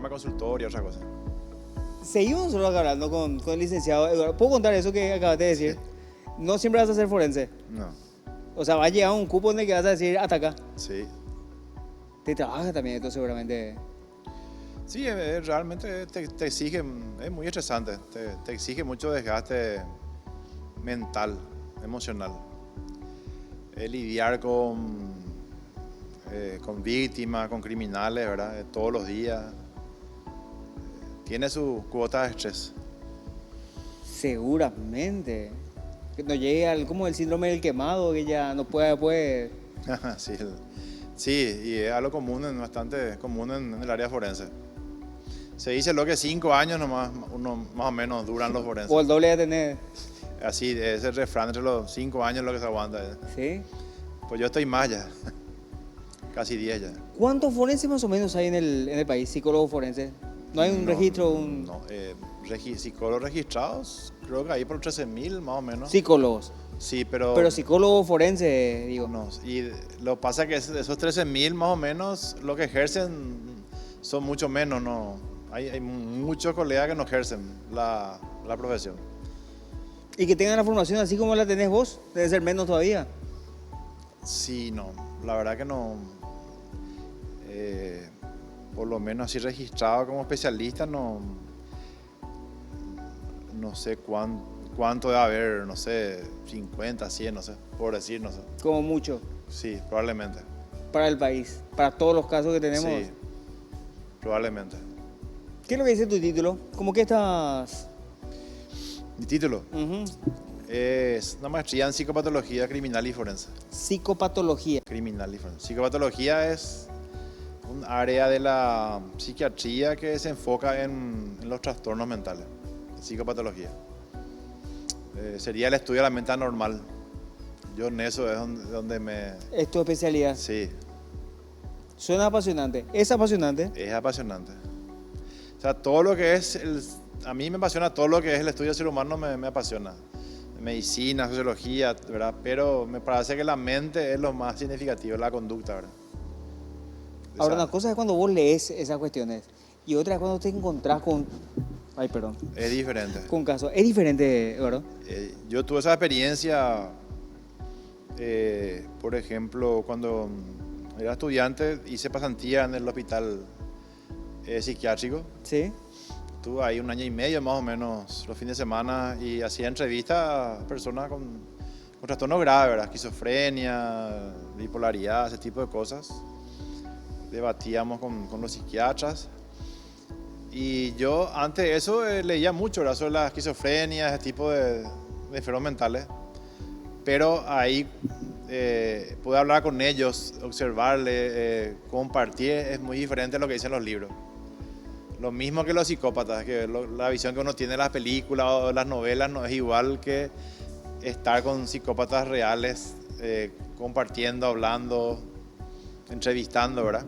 arma consultorio, otra cosa. Seguimos nosotros acá hablando con el licenciado Eduardo. ¿Puedo contar eso que acabas de decir? No siempre vas a ser forense. No, O sea, va a llegar un cupo donde que vas a decir hasta acá. sí. Te trabajas también esto seguramente. Sí, realmente te exige, es muy estresante, te exige mucho desgaste mental, emocional. Lidiar con víctimas, con criminales, ¿verdad? Todos los días. Tiene su cuota de estrés. Seguramente. Que no llegue al como el síndrome del quemado, que ya no puede. Sí, sí, y es algo común, bastante común en el área forense. Se dice lo que 5 años nomás, más o menos duran los forenses. O el doble de tener. Así, es el refrán, entre los 5 años lo que se aguanta. ¿Sí? Pues yo estoy más ya, casi 10 ya. ¿Cuántos forenses más o menos hay en el país? Psicólogos forenses. ¿No hay un registro? No, psicólogos registrados, creo que hay por 13.000 más o menos. Psicólogos. Sí, pero... Pero psicólogos forenses, digo. No, y lo que pasa es que esos 13.000 más o menos, lo que ejercen son mucho menos, ¿no? Hay muchos colegas que no ejercen la profesión. Y que tengan la formación así como la tenés vos, debe ser menos todavía. Sí, no, la verdad que no. Por lo menos así registrado como especialista, no sé cuánto debe haber, no sé, 50, 100, no sé, por decir, no sé. Como mucho. Sí, probablemente. Para el país, para todos los casos que tenemos. Sí, probablemente. ¿Qué es lo que dice tu título? ¿Cómo que estás? Mi título Ujú. es una maestría en psicopatología criminal y forense. Psicopatología. Criminal y forense. Psicopatología es un área de la psiquiatría que se enfoca en los trastornos mentales. Psicopatología. Sería el estudio de la mente anormal. Yo en eso es donde me... Es tu especialidad. Sí, Suena apasionante. ¿Es apasionante? es apasionante. O sea, todo lo que es... a mí me apasiona todo lo que es el estudio del ser humano, me apasiona. Medicina, sociología, ¿verdad? Pero me parece que la mente es lo más significativo, la conducta, ¿verdad? Ahora, una cosa es cuando vos lees esas cuestiones y otra es cuando te encontrás con... Ay, perdón. Es diferente. Con casos. Es diferente, ¿verdad? Yo tuve esa experiencia, por ejemplo, cuando era estudiante, hice pasantía en el hospital psiquiátrico. Sí. Estuve ahí 1 año y medio más o menos los fines de semana y hacía entrevistas a personas con trastornos graves, ¿verdad? Esquizofrenia, bipolaridad, ese tipo de cosas. Debatíamos con los psiquiatras. Y yo antes de eso leía mucho, ¿verdad? Sobre la esquizofrenia, ese tipo de enfermos mentales. Pero ahí pude hablar con ellos, observarle, compartir, es muy diferente a lo que dicen los libros. Lo mismo que los psicópatas, que la visión que uno tiene de las películas o las novelas no es igual que estar con psicópatas reales, compartiendo, hablando, entrevistando, ¿verdad?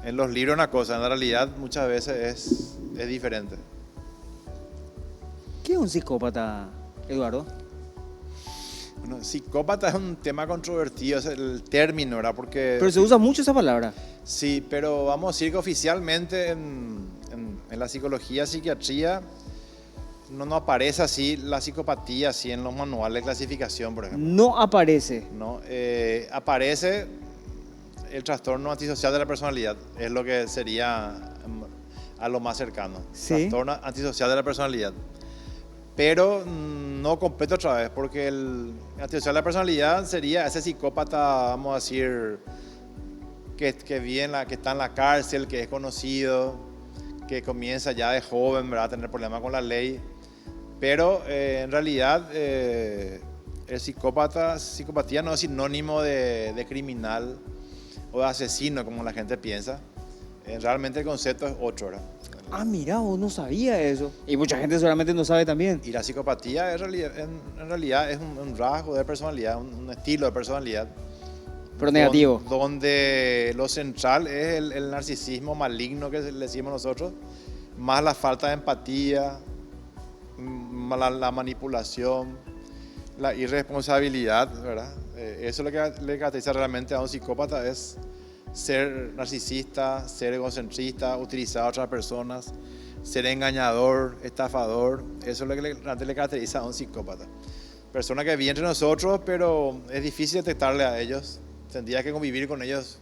En los libros una cosa, en la realidad muchas veces es diferente. ¿Qué es un psicópata, Eduardo? Bueno, psicópata es un tema controvertido, es el término, ¿verdad? Porque Pero se usa mucho esa palabra. sí, pero vamos a decir que oficialmente en la psicología, psiquiatría, no aparece así la psicopatía, así en los manuales de clasificación, por ejemplo. No aparece. ¿No? Aparece el trastorno antisocial de la personalidad, es lo que sería a lo más cercano. Sí. Trastorno antisocial de la personalidad. Pero no compete otra vez, porque el antisocial de la personalidad sería ese psicópata, vamos a decir, que está en la cárcel, que es conocido, que comienza ya de joven, ¿verdad? A tener problemas con la ley. Pero en realidad el psicopatía no es sinónimo de criminal o de asesino, como la gente piensa. Realmente el concepto es otro, ¿verdad? Ah, mira, vos no sabía eso. Y mucha gente seguramente no sabe también. Y la psicopatía en realidad es un rasgo de personalidad, un estilo de personalidad. Pero negativo. Donde lo central es el narcisismo maligno que le decimos nosotros, más la falta de empatía, la manipulación, la irresponsabilidad, ¿verdad? Eso es lo que le caracteriza realmente a un psicópata, es ser narcisista, ser egocentrista, utilizar a otras personas, ser engañador, estafador. Eso es lo que realmente le caracteriza a un psicópata. Personas que viven entre nosotros, pero es difícil detectarle a ellos. Tendrías que convivir con ellos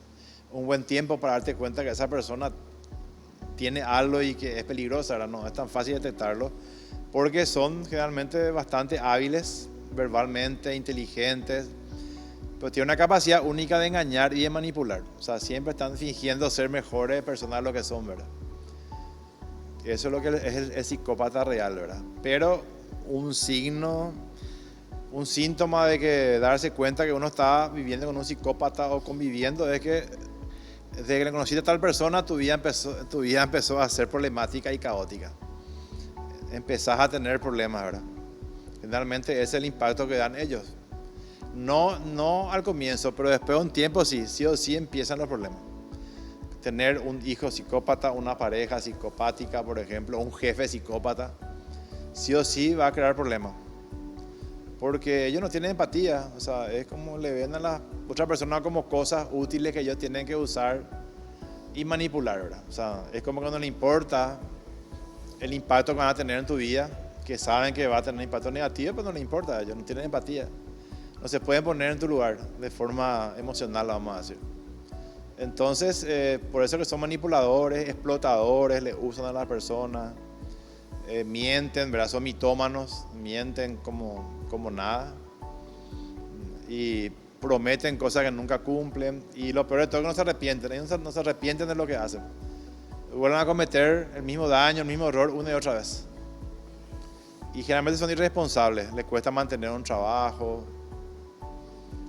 un buen tiempo para darte cuenta que esa persona tiene algo y que es peligrosa, ¿verdad? No es tan fácil detectarlo, porque son generalmente bastante hábiles, verbalmente, inteligentes, pero tienen una capacidad única de engañar y de manipular. O sea, siempre están fingiendo ser mejores personas de lo que son, ¿verdad? Eso es lo que es el psicópata real, ¿verdad? Pero un síntoma de que darse cuenta que uno está viviendo con un psicópata o conviviendo es que desde que le conociste a tal persona, tu vida empezó a ser problemática y caótica. Empezás a tener problemas, ¿verdad? Generalmente ese es el impacto que dan ellos. No al comienzo, pero después de un tiempo sí o sí empiezan los problemas. Tener un hijo psicópata, una pareja psicopática, por ejemplo, un jefe psicópata, sí o sí va a crear problemas. Porque ellos no tienen empatía, o sea, es como le ven a las otras personas como cosas útiles que ellos tienen que usar y manipular, ¿verdad? O sea, es como que no les importa el impacto que van a tener en tu vida, que saben que va a tener impacto negativo, pero no les importa, ellos no tienen empatía. No se pueden poner en tu lugar de forma emocional, vamos a decir. Entonces, por eso que son manipuladores, explotadores, le usan a las personas, mienten, ¿verdad? Son mitómanos, mienten como nada y prometen cosas que nunca cumplen, y lo peor de todo es que no se arrepienten, ellos no se arrepienten de lo que hacen, vuelven a cometer el mismo daño, el mismo error una y otra vez, y generalmente son irresponsables, les cuesta mantener un trabajo,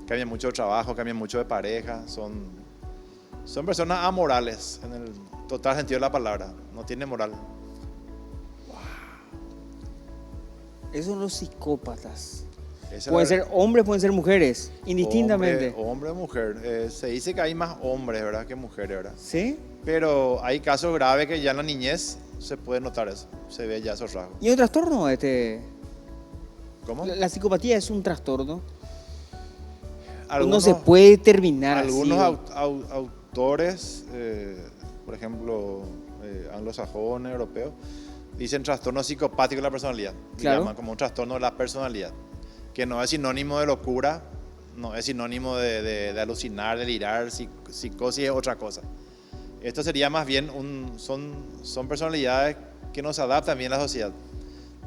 cambian mucho de trabajo, cambian mucho de pareja, son personas amorales en el total sentido de la palabra, no tienen moral. Esos son los psicópatas. Esa Pueden es la- ser hombres, pueden ser mujeres, indistintamente. Hombre o mujer. Se dice que hay más hombres, ¿verdad?, que mujeres, ¿verdad? ¿Sí? Pero hay casos graves que ya en la niñez se puede notar eso, se ve ya esos rasgos. ¿Y un trastorno? ¿Cómo? La psicopatía es un trastorno. Algunos, No se puede determinar algunos así. autores, por ejemplo, anglosajones, europeos, dicen trastorno psicopático de la personalidad. Claro. Llaman como un trastorno de la personalidad, que no es sinónimo de locura, no es sinónimo de alucinar, delirar, psicosis es otra cosa. Esto sería más bien, son personalidades que no se adaptan bien a la sociedad.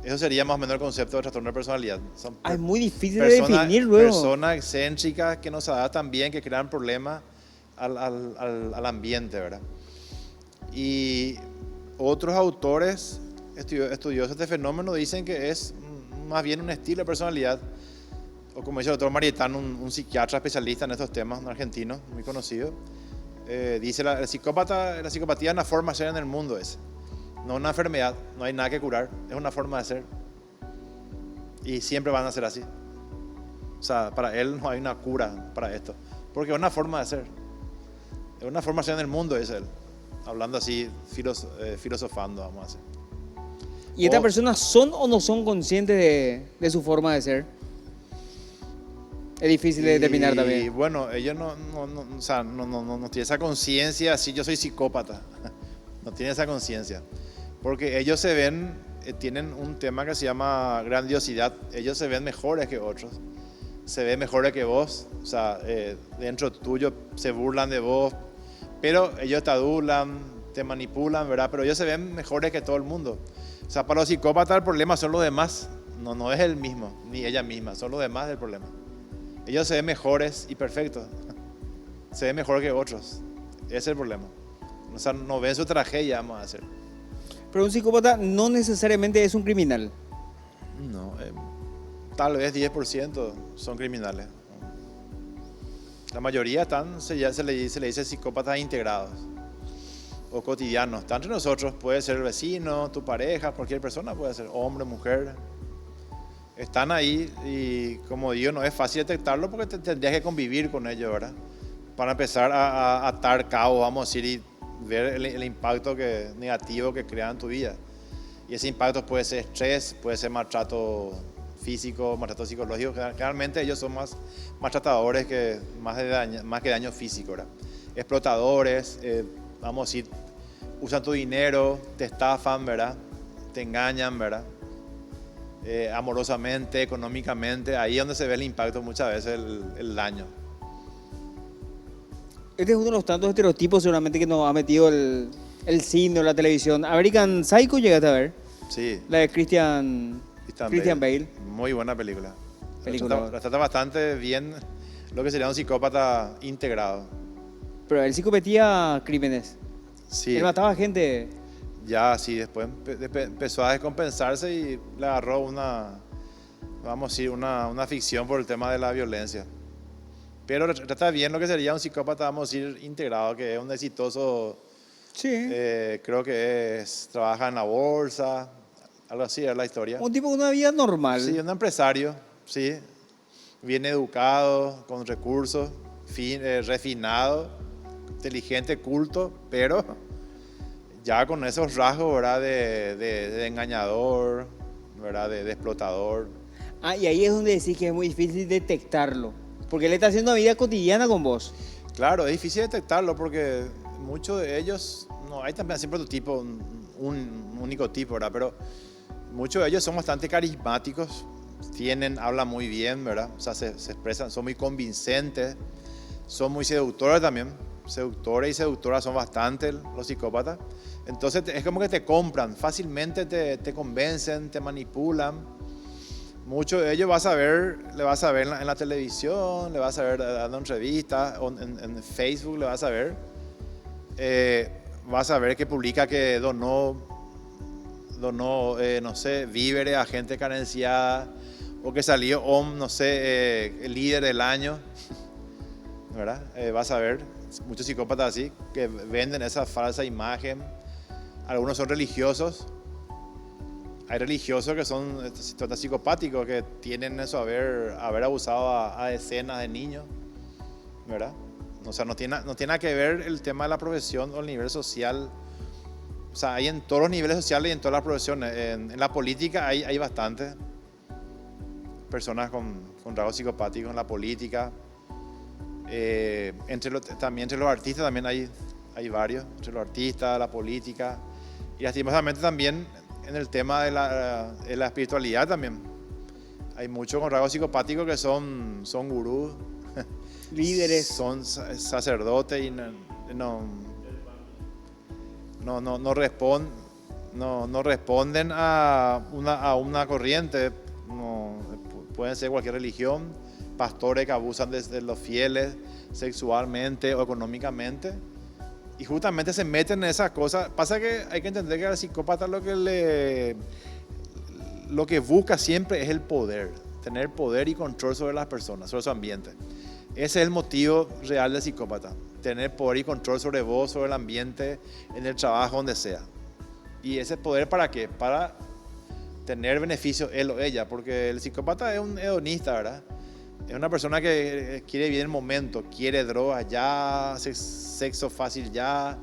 Eso sería más o menos el concepto de trastorno de personalidad. Son Es muy difícil de definir luego. personas excéntricas que no se adaptan bien, que crean problemas al ambiente, ¿verdad? Y otros autores estudiosos de este fenómeno dicen que es más bien un estilo de personalidad, o como dice el doctor Marietán, un psiquiatra especialista en estos temas, un argentino muy conocido, dice la psicopatía es una forma de ser en el mundo, no una enfermedad, no hay nada que curar, es una forma de ser y siempre van a ser así. O sea, para él no hay una cura para esto, porque es una forma de ser, es una forma de ser en el mundo, es él, hablando así, filosofando, vamos a decir. ¿Y estas personas son o no son conscientes de su forma de ser? Es difícil de determinar Y también. bueno, ellos o sea, no tienen esa conciencia, si yo soy psicópata, no tienen esa conciencia, porque ellos se ven, tienen un tema que se llama grandiosidad, ellos se ven mejores que otros, se ven mejores que vos, o sea, dentro tuyo se burlan de vos, pero ellos te adulan, te manipulan, ¿verdad? Pero ellos se ven mejores que todo el mundo. O sea, para los psicópatas el problema son los demás, no es el mismo, ni ella misma, son los demás el problema. Ellos se ven mejores y perfectos, se ven mejor que otros, ese es el problema. O sea, no ven su tragedia, vamos a decir. Pero un psicópata no necesariamente es un criminal. No, tal vez 10% son criminales. La mayoría se le dice psicópatas integrados o cotidianos. Están entre nosotros, puede ser el vecino, tu pareja, cualquier persona, puede ser hombre, mujer. Están ahí y, como digo, no es fácil detectarlo porque tendrías que convivir con ellos, ¿verdad? Para empezar a atar cabos, vamos a decir, y ver el impacto negativo que crean en tu vida. Y ese impacto puede ser estrés, puede ser maltrato físico, maltrato psicológico. Generalmente ellos son más maltratadores más que daño físico, ¿verdad? explotadores, vamos a decir, usan tu dinero, te estafan, ¿verdad? Te engañan, ¿verdad? Amorosamente, económicamente, ahí es donde se ve el impacto muchas veces, el daño. Este es uno de los tantos estereotipos seguramente que nos ha metido el cine o la televisión. American Psycho llegaste a ver. Sí. La de Christian Bale. Muy buena película. Película. Trata bastante bien lo que sería un psicópata integrado. Pero él sí cometía crímenes. Sí. Él mataba gente. Ya, sí, después empezó a descompensarse y le agarró vamos a decir, una ficción por el tema de la violencia. Pero trata bien lo que sería un psicópata, vamos a decir, integrado, que es un exitoso, Sí. creo que trabaja en la bolsa, algo así es la historia. Un tipo con una vida normal. Sí, un empresario, sí, bien educado, con recursos, refinado, inteligente, culto, pero ya con esos rasgos, ¿verdad? De engañador, ¿verdad? De explotador. Ah, y ahí es donde decís que es muy difícil detectarlo. Porque él está haciendo una vida cotidiana con vos. Claro, es difícil detectarlo porque muchos de ellos, no hay también siempre otro tipo, un único tipo, ¿verdad? Pero muchos de ellos son bastante carismáticos, hablan muy bien, ¿verdad? O sea, se expresan, son muy convincentes, son muy seductores también. Seductores y seductoras son bastante los psicópatas. Entonces es como que te compran, fácilmente te convencen, te manipulan. Muchos de ellos le vas a ver en la televisión, le vas a ver dando entrevistas, en Facebook le vas a ver. Vas a ver que publica que donó no sé, víveres a gente carenciada, o que salió, no sé, el líder del año, ¿verdad? Vas a ver muchos psicópatas así, que venden esa falsa imagen. Algunos son religiosos. Hay religiosos que son psicopáticos, que tienen eso, haber abusado a decenas de niños, ¿verdad? O sea, no tiene nada que ver el tema de la profesión o el nivel social. O sea, hay en todos los niveles sociales y en todas las profesiones. En la política hay bastantes personas con rasgos psicopáticos en la política. También entre los artistas también hay varios, entre los artistas, la política. Y lastimosamente también en el tema de la espiritualidad también. Hay muchos con rasgos psicopáticos que son gurús, Líderes. son sacerdotes y no responden a una corriente. Pueden ser cualquier religión, pastores que abusan de los fieles sexualmente o económicamente. Y justamente se meten en esas cosas. Pasa que hay que entender que al psicópata lo que busca siempre es el poder. Tener poder y control sobre las personas, sobre su ambiente. Ese es el motivo real del psicópata. Tener poder y control sobre vos, sobre el ambiente, en el trabajo, donde sea. ¿Y ese poder para qué? Para tener beneficio él o ella. Porque el psicópata es un hedonista, ¿verdad? Es una persona que quiere vivir el momento, quiere drogas ya, sexo fácil ya.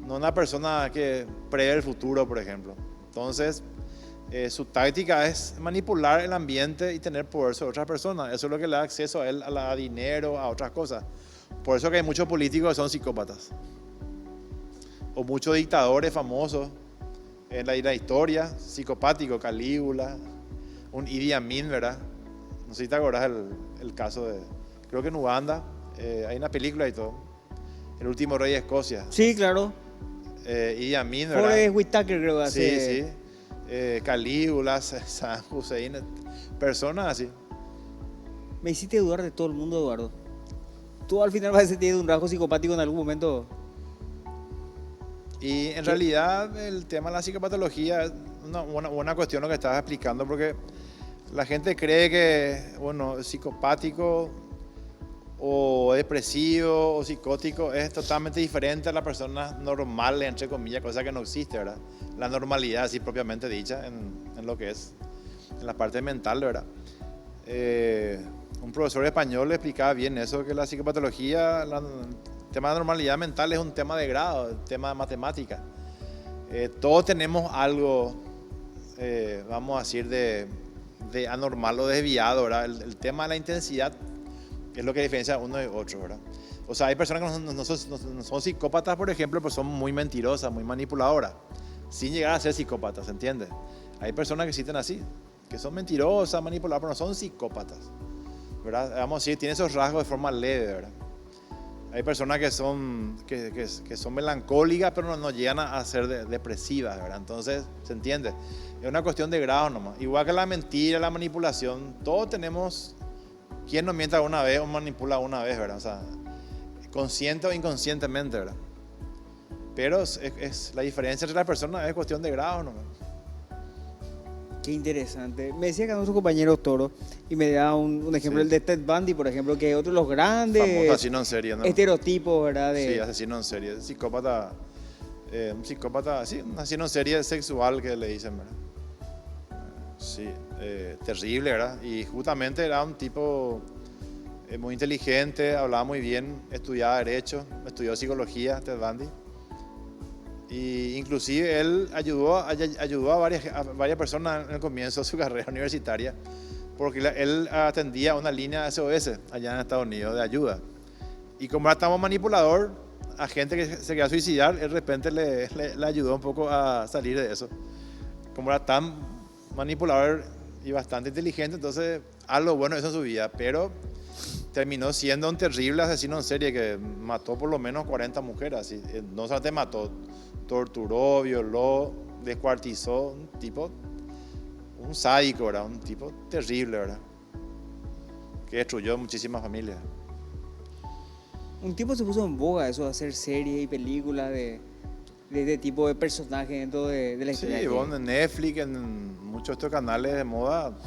No una persona que prevé el futuro, por ejemplo. Entonces, su táctica es manipular el ambiente y tener poder sobre otras personas. Eso es lo que le da acceso a él, a dinero, a otras cosas. Por eso que hay muchos políticos que son psicópatas. O muchos dictadores famosos en la historia, psicopáticos, Calígula, un Idi Amin, ¿verdad? No sé si te acordás el caso creo que en Uganda, hay una película y todo. El último rey de Escocia. Sí, claro. Idi Amin, ¿verdad? Forrest Whitaker, creo que Sí. Calígula, San Hussein, personas así. Me hiciste dudar de todo el mundo, Eduardo. Tú al final vas a sentir un rasgo psicopático en algún momento. Y en realidad el tema de la psicopatología es una buena cuestión lo que estabas explicando, porque la gente cree que, bueno, psicopático o depresivo o psicótico es totalmente diferente a la persona normal, entre comillas, cosa que no existe, ¿verdad? La normalidad, así propiamente dicha, en lo que es, en la parte mental, ¿verdad? Un profesor español le explicaba bien eso, que la psicopatología, el tema de normalidad mental es un tema de grado, un tema de matemática. Todos tenemos algo, vamos a decir, de anormal o desviado, ¿verdad? El tema de la intensidad es lo que diferencia uno de otro, ¿verdad? O sea, hay personas que no son psicópatas, por ejemplo, pero son muy mentirosas, muy manipuladoras, sin llegar a ser psicópatas, ¿se entiende? Hay personas que existen así, que son mentirosas, manipuladoras, pero no son psicópatas, ¿verdad? Vamos a decir, tienen esos rasgos de forma leve, ¿verdad? Hay personas que son melancólicas, pero no llegan a ser depresivas, ¿verdad? Entonces, ¿se entiende? Es una cuestión de grado nomás. Igual que la mentira, la manipulación, todos tenemos... ¿Quién no miente alguna vez o manipula una vez, verdad? O sea, consciente o inconscientemente, ¿verdad? Pero la diferencia entre las personas es cuestión de grado nomás. Qué interesante. Me decía que nuestro compañero Toro, y me da un ejemplo, el de Ted Bundy, por ejemplo, que es otro de los grandes famoso asesino en serie, ¿no? estereotipos, ¿verdad? Sí, asesino en serie, psicópata, un psicópata, sí, un asesino en serie sexual que le dicen, ¿verdad? Sí, terrible, ¿verdad? Y justamente era un tipo muy inteligente, hablaba muy bien, estudiaba Derecho, estudió Psicología, Ted Bundy. Y inclusive él ayudó a varias personas en el comienzo de su carrera universitaria, porque él atendía una línea SOS allá en Estados Unidos de ayuda. Y como era tan manipulador, a gente que se quería suicidar, él de repente le ayudó un poco a salir de eso. Como era tan manipulador y bastante inteligente, entonces algo bueno hizo en su vida, pero terminó siendo un terrible asesino en serie que mató por lo menos 40 mujeres. Así. No solamente mató, torturó, violó, descuartizó, un sádico, ¿verdad? Un tipo terrible, ¿verdad? Que destruyó muchísimas familias. Un tiempo se puso en boga eso de hacer series y películas de este tipo de personajes dentro de la historia. Sí, bueno, en Netflix, en muchos de estos canales de moda,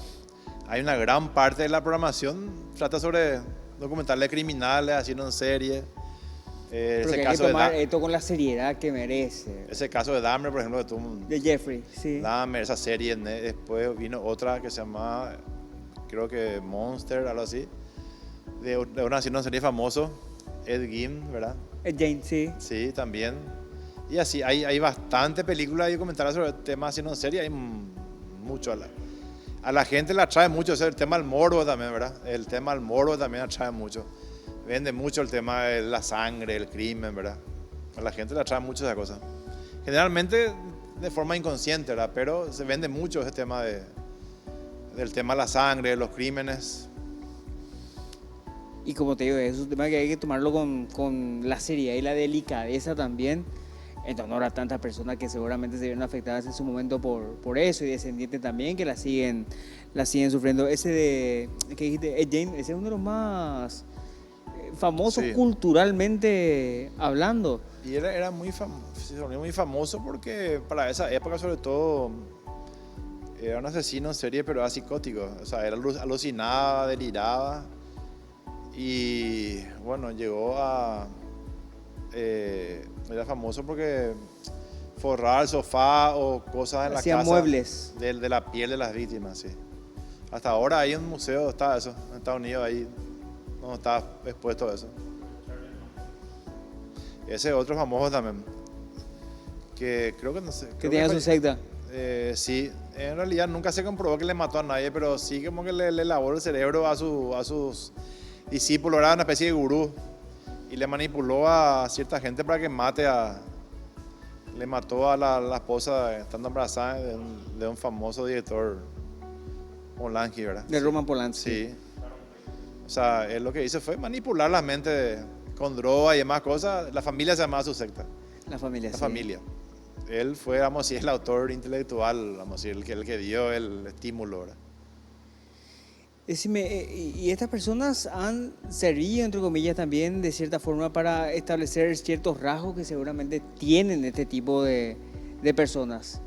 hay una gran parte de la programación trata sobre documentales criminales, haciendo en serie. Pero que hay que tomar esto con la seriedad que merece. Ese caso de Dahmer, por ejemplo, de Jeffrey, sí. Dahmer, esa serie, después vino otra que se llama, creo que Monster, algo así, de un asesino en serie famoso, Ed Gein, ¿verdad? Ed Gein, sí. Sí, también. Y así, hay bastante películas y documentales sobre temas así en serie, hay mucho. A la gente le atrae mucho, el tema del morbo también, ¿verdad? El tema del morbo también atrae mucho. Vende mucho el tema de la sangre, el crimen, ¿verdad? A la gente le atrae mucho esa cosa. Generalmente de forma inconsciente, ¿verdad? Pero se vende mucho ese tema del tema de la sangre, de los crímenes. Y como te digo, es un tema que hay que tomarlo con la seriedad y la delicadeza también, en honor a tantas personas que seguramente se vieron afectadas en su momento por eso, y descendientes también que la siguen sufriendo. Ese que dijiste, Ed Gein, ese es uno de los más famosos, sí, culturalmente hablando. Y era muy famoso porque para esa época, sobre todo, era un asesino en serie, pero era psicótico. O sea, él alucinaba, deliraba. Y bueno, llegó a... era famoso porque forraba el sofá o cosas en la casa. Hacía muebles. De la piel de las víctimas, sí. Hasta ahora hay un museo, está eso, en Estados Unidos, ahí no está expuesto eso. Ese otro famoso también, que creo que no sé. Que tenía su secta. Sí, en realidad nunca se comprobó que le mató a nadie, pero sí como que le lavó el cerebro a sus discípulos, era una especie de gurú, y le manipuló a cierta gente para que le mató a la esposa estando embarazada de un famoso director, Polanski, ¿verdad? De Roman Polanski. Sí. O sea, él lo que hizo fue manipular la mente con droga y demás cosas. La familia se llamaba su secta. La familia, La sí. familia. Él fue, vamos a decir, el autor intelectual, vamos a decir, el que dio el estímulo, ¿verdad? Decime, ¿y estas personas han servido, entre comillas, también de cierta forma para establecer ciertos rasgos que seguramente tienen este tipo de personas?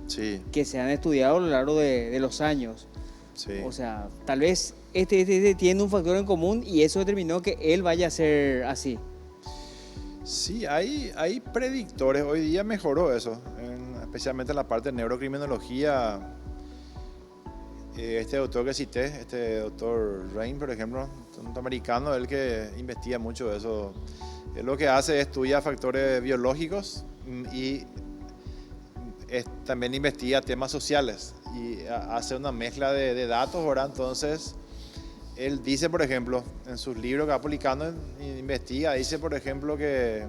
Sí. Que se han estudiado a lo largo de los años. Sí. O sea, tal vez este tiene un factor en común y eso determinó que él vaya a ser así. Sí, hay predictores. Hoy día mejoró eso, especialmente en la parte de neurocriminología. Este doctor que cité, este doctor Rain, por ejemplo, un norteamericano, él que investiga mucho eso. Él lo que hace es estudiar factores biológicos y también investiga temas sociales y hace una mezcla de datos, ¿verdad? Entonces él dice, por ejemplo, en sus libros que va publicando, investiga, dice, por ejemplo, que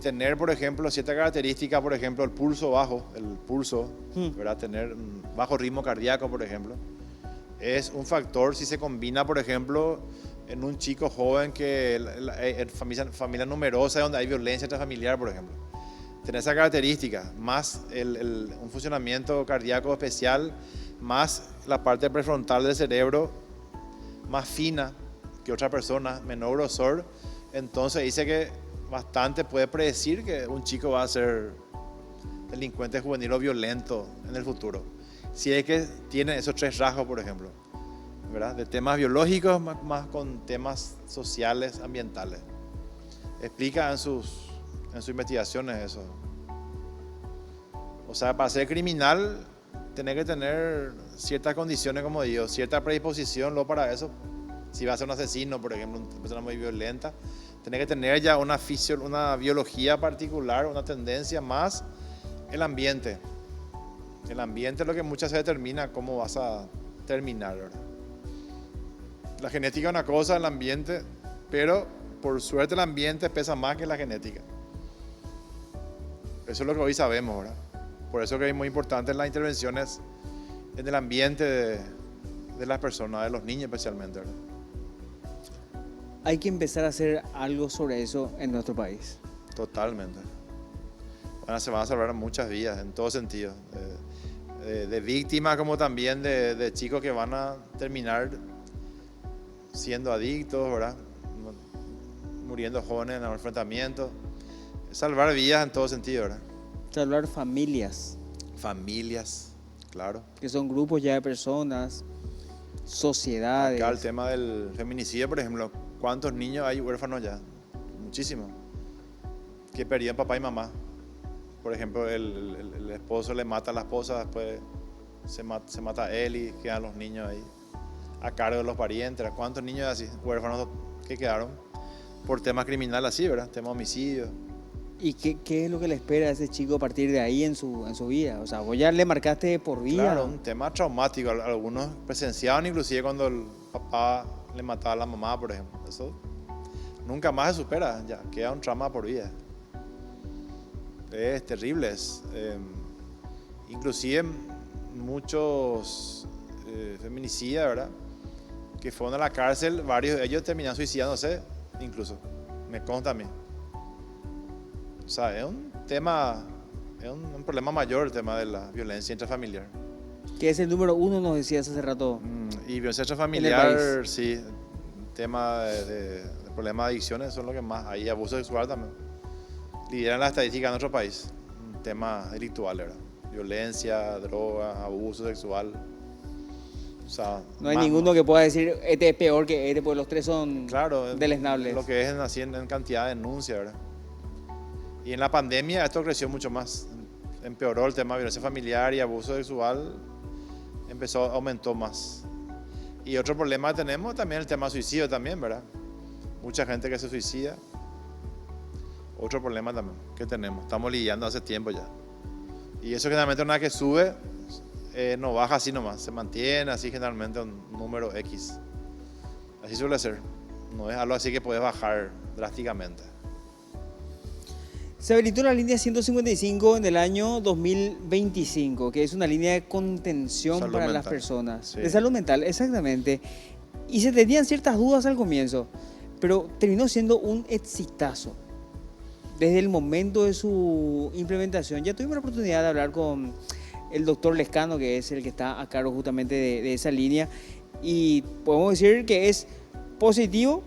tener, por ejemplo, cierta característica, por ejemplo, el pulso bajo, ¿verdad? Tener un bajo ritmo cardíaco, por ejemplo, es un factor si se combina, por ejemplo, en un chico joven que en familia numerosa donde hay violencia intrafamiliar, por ejemplo. Tener esa característica, más un funcionamiento cardíaco especial, más la parte prefrontal del cerebro más fina que otra persona, menor grosor, entonces dice que bastante puede predecir que un chico va a ser delincuente juvenil o violento en el futuro. Si es que tiene esos 3 rasgos, por ejemplo, ¿verdad? De temas biológicos más con temas sociales, ambientales. Explica en sus investigaciones eso. O sea, para ser criminal, tenés que tener ciertas condiciones, como digo, cierta predisposición para eso. Si vas a ser un asesino, por ejemplo, una persona muy violenta, tenés que tener ya una biología particular, una tendencia más el ambiente. El ambiente es lo que muchas veces determina cómo vas a terminar, ¿verdad? La genética es una cosa, el ambiente, pero por suerte el ambiente pesa más que la genética. Eso es lo que hoy sabemos, ¿verdad? Por eso que es muy importante las intervenciones en el ambiente de las personas, de los niños especialmente, ¿verdad? Hay que empezar a hacer algo sobre eso en nuestro país. Totalmente. Bueno, se van a salvar muchas vidas en todo sentido. De víctimas como también de chicos que van a terminar siendo adictos, ¿verdad? Muriendo jóvenes en el enfrentamiento. Salvar vidas en todo sentido, ¿verdad? Salvar familias. Familias, claro. Que son grupos ya de personas, sociedades. Acá el tema del feminicidio, por ejemplo, ¿cuántos niños hay huérfanos ya? Muchísimos. Que perdían papá y mamá. Por ejemplo, el esposo le mata a la esposa, después se mata a él y quedan los niños ahí a cargo de los parientes. ¿Cuántos niños así, huérfanos que quedaron por temas criminales así, ¿verdad? Tema de homicidio. ¿Y qué es lo que le espera a ese chico a partir de ahí en su vida? O sea, vos ya le marcaste por vida. Claro, un tema traumático. Algunos presenciaban inclusive cuando el papá le mataba a la mamá, por ejemplo. Eso nunca más se supera, ya queda un trauma por vida. Es terrible. Inclusive muchos feminicidas, ¿verdad? Que fueron a la cárcel, varios de ellos terminan suicidándose, incluso. Me consta a mí. O sea, es un tema, es un problema mayor el tema de la violencia intrafamiliar. Que es el número 1, nos decías hace rato. Y violencia intrafamiliar, sí, tema de problemas de adicciones son lo que más. Hay abuso sexual también. Lideran la estadística en nuestro país. Un tema delictual, ¿verdad? Violencia, droga, abuso sexual. O sea, no hay ninguno que pueda decir, este es peor que este, porque los 3 son claro, deleznables. Lo que es así en cantidad de denuncias, ¿verdad? Y en la pandemia esto creció mucho más. Empeoró el tema de violencia familiar y abuso sexual. Aumentó más. Y otro problema que tenemos también el tema de suicidio también, ¿verdad? Mucha gente que se suicida. Otro problema también que tenemos. Estamos lidiando hace tiempo ya. Y eso generalmente una vez que sube, no baja así nomás. Se mantiene así generalmente un número X. Así suele ser. No es algo así que puedes bajar drásticamente. Se habilitó la línea 155 en el año 2025, que es una línea de contención salud para mental. Las personas. Sí. De salud mental, exactamente. Y se tenían ciertas dudas al comienzo, pero terminó siendo un exitazo. Desde el momento de su implementación, ya tuvimos la oportunidad de hablar con el doctor Lescano, que es el que está a cargo justamente de esa línea, y podemos decir que es positivo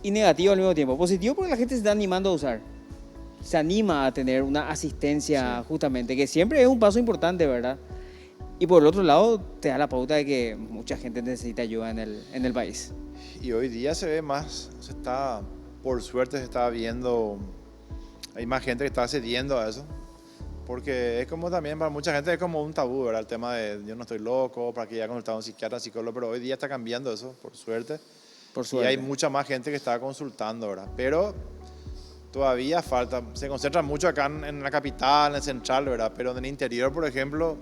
y negativo al mismo tiempo. Positivo porque la gente se está animando a usar. Se anima a tener una asistencia, sí, justamente, que siempre es un paso importante, ¿verdad? Y por el otro lado, te da la pauta de que mucha gente necesita ayuda en el país. Y hoy día se ve más, por suerte se está viendo, hay más gente que está accediendo a eso, porque es como también para mucha gente es como un tabú, ¿verdad? El tema de yo no estoy loco, para que ya consultar a un psiquiatra, un psicólogo, pero hoy día está cambiando eso, por suerte. Por suerte. Y hay mucha más gente que está consultando, ¿verdad? Pero todavía falta, se concentra mucho acá en la capital, en el central, ¿verdad? Pero en el interior, por ejemplo,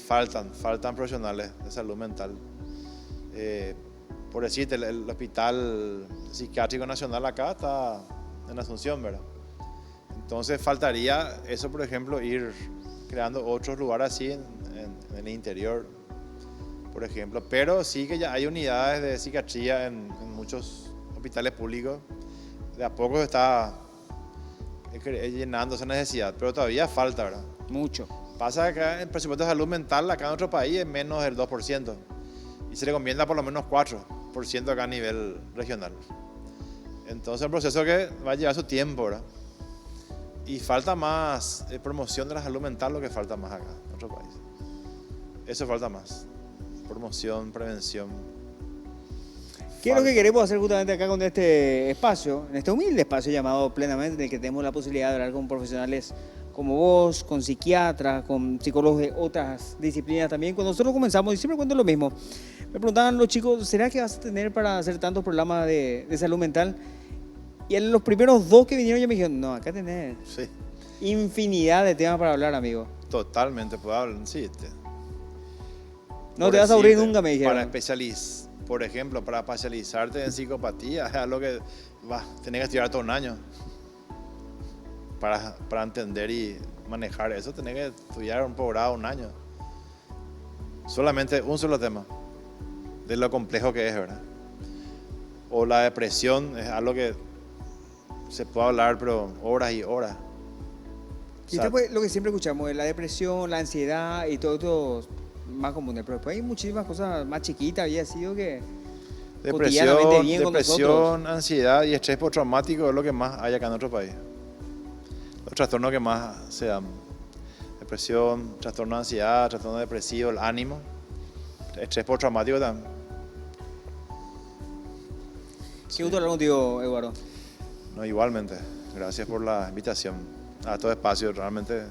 faltan profesionales de salud mental. Por decirte, el Hospital Psiquiátrico Nacional acá está en Asunción, ¿verdad? Entonces faltaría eso, por ejemplo, ir creando otros lugares así en el interior, por ejemplo. Pero sí que ya hay unidades de psiquiatría en muchos hospitales públicos. De a poco está llenando esa necesidad, pero todavía falta, ¿verdad? Mucho. Pasa que el presupuesto de salud mental acá en nuestro país es menos del 2% y se le recomienda por lo menos 4% acá a nivel regional. Entonces el proceso que va a llevar su tiempo, ¿verdad? Y falta más promoción de la salud mental, lo que falta más acá en nuestro país. Eso falta más. Promoción, prevención. ¿Qué es lo que queremos hacer justamente acá con este espacio, en este humilde espacio llamado Plenamente, en el que tenemos la posibilidad de hablar con profesionales como vos, con psiquiatras, con psicólogos de otras disciplinas también? Cuando nosotros comenzamos, y siempre cuento lo mismo, me preguntaban los chicos, ¿será que vas a tener para hacer tantos programas de salud mental? Y en los primeros 2 que vinieron ya me dijeron, no, acá tenés infinidad de temas para hablar, amigo. Totalmente, puedo hablar, sí. No te vas a aburrir nunca, me dijeron. Por ejemplo, para especializarte en psicopatía, es algo que tenés que estudiar todo un año. Para entender y manejar eso, tenés que estudiar un posgrado 1 año. Solamente un solo tema, de lo complejo que es, ¿verdad? O la depresión es algo que se puede hablar, pero horas y horas. Y después lo que siempre escuchamos es la depresión, la ansiedad y todo esto más comunes, pero después hay muchísimas cosas más chiquitas, había sido que cotidianamente bien con nosotros. Depresión, ansiedad y estrés postraumático es lo que más hay acá en nuestro país. Los trastornos que más se dan: depresión, trastorno de ansiedad, trastorno depresivo, el ánimo, estrés postraumático también. Qué gusto hablar contigo, Eduardo. No, igualmente, gracias por la invitación a todo espacio, realmente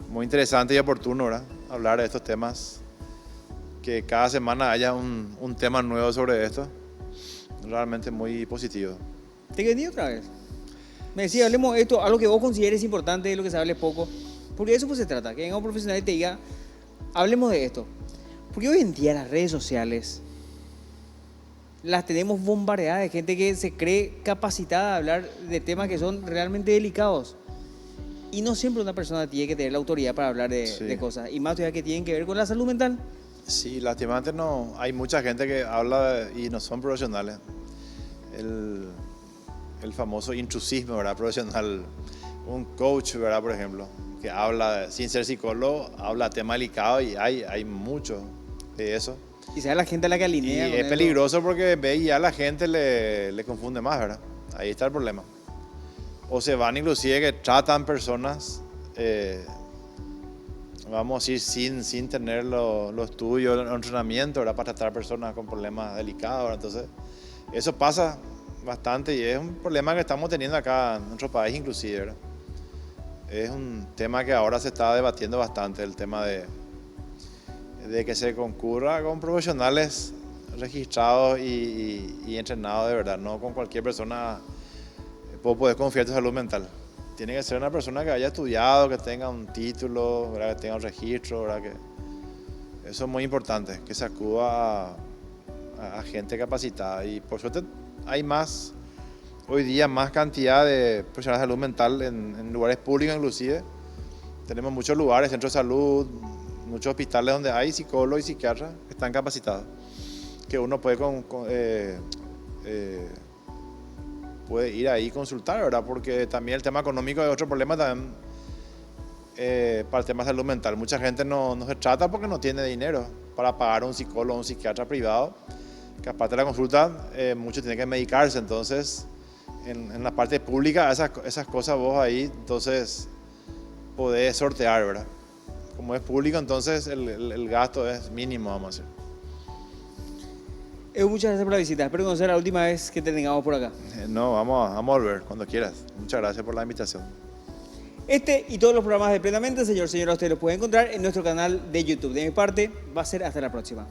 muy interesante y oportuno, ¿verdad? Hablar de estos temas, que cada semana haya un tema nuevo sobre esto, realmente muy positivo. ¿Te quedé otra vez? Me decía, hablemos de esto, algo que vos consideres importante, de lo que se hable poco, porque de eso pues se trata, que venga un profesional y te diga, hablemos de esto. Porque hoy en día las redes sociales las tenemos bombardeadas de gente que se cree capacitada de hablar de temas que son realmente delicados. Y no siempre una persona tiene que tener la autoridad para hablar de cosas, y más todavía que tienen que ver con la salud mental. Sí, lastimamente no, hay mucha gente que habla y no son profesionales. El famoso intrusismo, ¿verdad? Profesional. Un coach, ¿verdad? Por ejemplo, que habla, sin ser psicólogo, habla de temas delicados, y hay mucho de eso. Y sea la gente a la que alinea. Y es peligroso porque ve y ya la gente le confunde más, ¿verdad? Ahí está el problema. O se van inclusive que tratan personas, vamos a decir, sin tener los estudios, el entrenamiento, ¿verdad? Para tratar personas con problemas delicados, ¿verdad? Entonces, eso pasa bastante y es un problema que estamos teniendo acá en nuestro país inclusive, ¿verdad? Es un tema que ahora se está debatiendo bastante, el tema de que se concurra con profesionales registrados y entrenados de verdad, no con cualquier persona puedo poder confiar en tu salud mental. Tiene que ser una persona que haya estudiado, que tenga un título, ¿verdad? Que tenga un registro, ¿verdad? Que eso es muy importante, que se acuda a gente capacitada. Y por suerte hay hoy día más cantidad de profesionales de salud mental en lugares públicos inclusive. Tenemos muchos lugares, centros de salud, muchos hospitales donde hay psicólogos y psiquiatras que están capacitados, que uno puede ir ahí y consultar, ¿verdad? Porque también el tema económico es otro problema también para el tema de salud mental. Mucha gente no se trata porque no tiene dinero para pagar a un psicólogo o un psiquiatra privado, que aparte de la consulta, muchos tienen que medicarse. Entonces, en la parte pública, esas cosas vos ahí, entonces, podés sortear, ¿verdad? Como es público, entonces el gasto es mínimo, vamos a decir. Muchas gracias por la visita. Espero que no sea la última vez que te tengamos por acá. No, vamos a volver cuando quieras. Muchas gracias por la invitación. Este y todos los programas de Plenamente, señora, usted los puede encontrar en nuestro canal de YouTube. De mi parte, va a ser hasta la próxima.